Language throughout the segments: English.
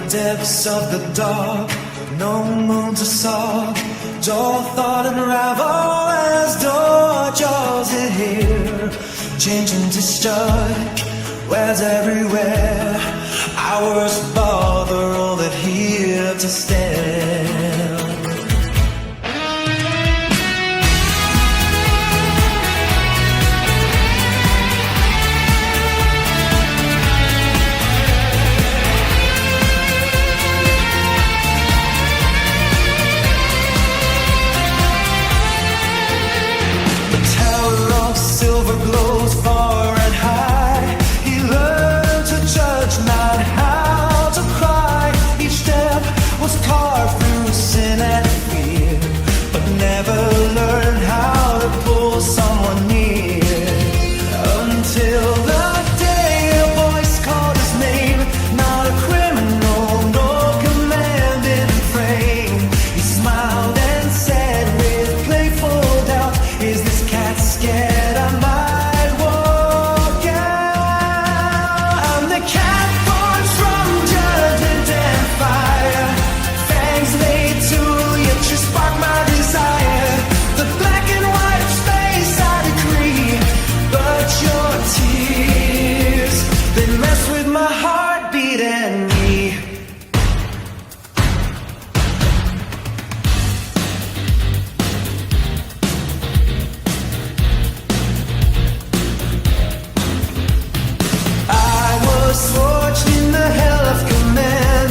depths of the dark, no moon to solve. Dull thought unravel as door jaws in here, changing to start. Words everywhere, hours bother all that here to stand. The tower of silver glows far and high. He learned to judge, not how to cry. Each step was carved through sin and fear, but never learned how to pull someone near. Until the day a voice called his name, not a criminal, no command in frame. He smiled and said with playful doubt, is this cat scared? I might walk out. I'm the cat born from judgment and fire. Fangs laid to yet you spark my desire. The black and white of space I decree, but your tears, they mess with my heartbeat and me. I was forged in the hell of command,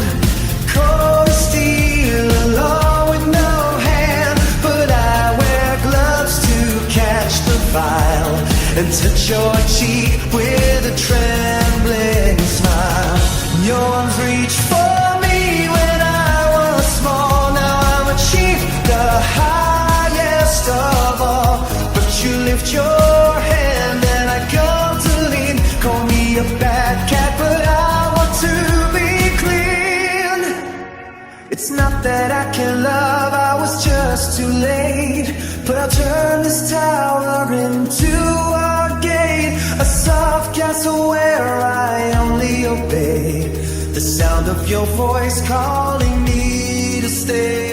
cold as steel, along with no hand. But I wear gloves to catch the file and touch your cheek with a trembling smile. Your arms reached for me when I was small. Now I'm a chief, the highest of all. But you lift your hand and I come to lean. Call me a bad cat, but I want to be clean. It's not that I can love, I was just too late. But I'll turn this tower into a gate, a soft castle where I only obey the sound of your voice calling me to stay.